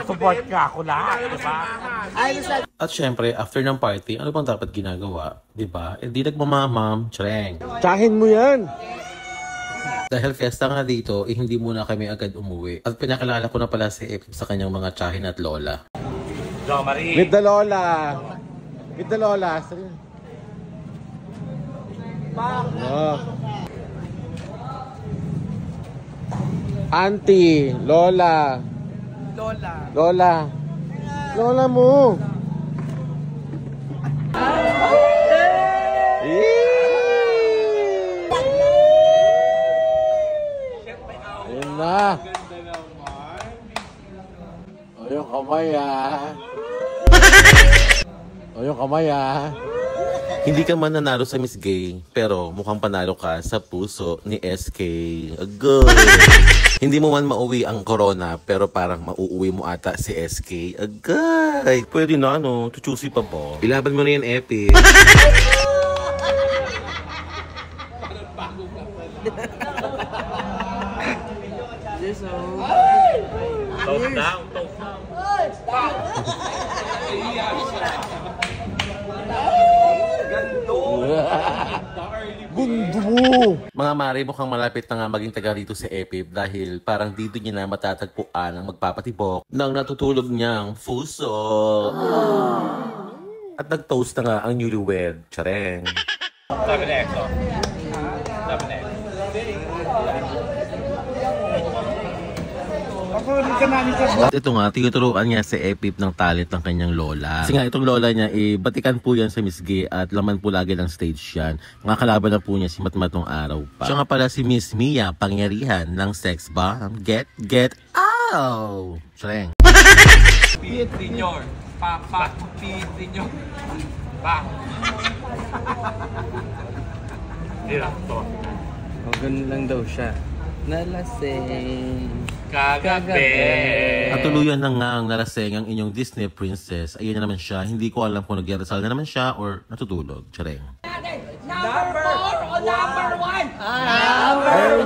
Support ka ako lahat, diba? At syempre, after ng party, ano bang dapat ginagawa? Diba? Eh di nagmamamam, tsareng. Tsahin mo yan! Dahil fiesta nga dito, eh hindi muna kami agad umuwi. At pinakilala ko na pala si Ep sa kanyang mga tsahin at lola. Jo Marie! Meet the lola! Meet the lola! Oh. Auntie, lola. Lola mo. Ayun na. Ayun kamay ah. Ayun kamay ah. Hindi ka man nanalo sa Miss Gay, pero mukhang panalo ka sa puso ni SK. Agay! Hindi mo man mauwi ang corona, pero parang mauuwi mo ata si SK. Agay! Pwede na ano, chuchusi pa ba? Ilaban mo na yan, Epi. Toast down, toast down. Gundo! Mga mare, mukhang malapit na nga maging taga rito si Epip dahil parang dito niya na matatagpuan ang magpapatibok ng natutulog niyang puso. At nag-toast na nga ang newlywed. Tsareng. Sabi na ito. Sabi na ito. At ito nga, tinuturuan niya si Epip ng talent ng kanyang lola. Kasi nga itong lola niya, batikan po yan sa Miss Gay at laman po lagi ng stage yan. Mga kalaban na po niya si Matmatong araw pa. Siya nga pala si Miss Mia, pangyarihan ng sex bomb. Get out! Shreng. Pit Senior. Pa. Pit Senior. Pa. Dila, to. O, ganun lang daw siya. Nalasing. Kagabi. At tuluyan na nga ang nalaseng ang inyong Disney princess. Ayun na naman siya. Hindi ko alam kung nag-iarasal na naman siya or natutulog. Tsareng. Number 4 o number 1? Number